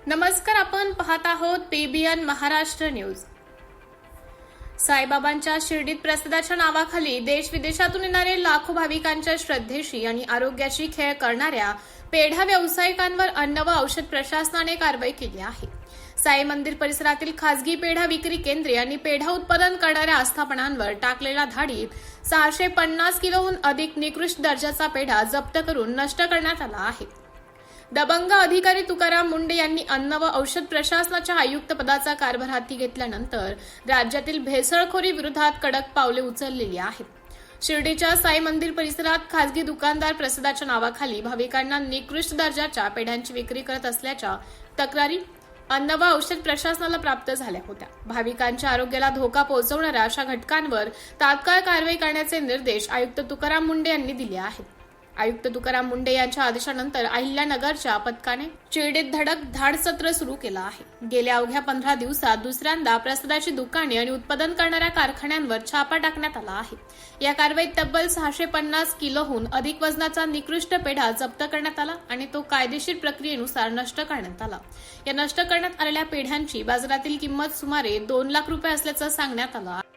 नमस्कार, आपण पाहत आहोत पीबीएन महाराष्ट्र न्यूज। साईबाबांच्या शिर्डीत प्रसादाच्या नावाखाली देश विदेशातून येणारे लाखो भाविकांच्या श्रद्धेशी आणि आरोग्याशी खेळ करणाऱ्या पेढा व्यावसायिकांवर अन्न व औषध प्रशासनाने कारवाई केली आहे। साई मंदिर परिसरातील खासगी पेढा विक्री केंद्रे आणि पेढा उत्पादन करणाऱ्या आस्थापनांवर टाकलेल्या धाडीत 650 किलोहून अधिक निकृष्ट दर्जाचा पेढा जप्त करून नष्ट करण्यात आला आहे। दबंग अधिकारी तुकाराम मुंडे यांनी अन्न व औषध प्रशासनाच्या आयुक्त पदाचा कारभार हाती घेतल्यानंतर राज्यातील भेसळखोरी विरोधात कडक पावले उचललेली आहेत। शिर्डीच्या साई मंदिर परिसरात खासगी दुकानदार प्रसादाच्या नावाखाली भाविकांना निकृष्ट दर्जाच्या पेढ्यांची विक्री करत असल्याच्या तक्रारी अन्न व औषध प्रशासनाला प्राप्त झाल्या होत्या। भाविकांच्या आरोग्याला धोका पोहोचवणाऱ्या अशा घटकांवर तात्काळ कारवाई करण्याचे निर्देश आयुक्त तुकाराम मुंडे यांनी दिले आहेत। आयुक्त तुकाराम मुंडे यांच्या आदेशानंतर अहिल्यानगरच्या पथकाने शिर्डीत धडक धाड सत्र सुरू केलं आहे। गेल्या अवघ्या 15 दिवसात दुसऱ्यांदा प्रसादाची दुकाने आणि उत्पादन करणाऱ्या कारखान्यांवर छापा टाकण्यात आला आहे। या कारवाईत तब्बल 650 किलोहून अधिक वजनाचा निकृष्ट पेढा जप्त करण्यात आला आणि तो कायदेशीर प्रक्रियेनुसार नष्ट करण्यात आला। या नष्ट करण्यात आलेल्या पेढ्यांची बाजारातील किंमत सुमारे 2 लाख रुपये असल्याचं सांगण्यात आलं आहे।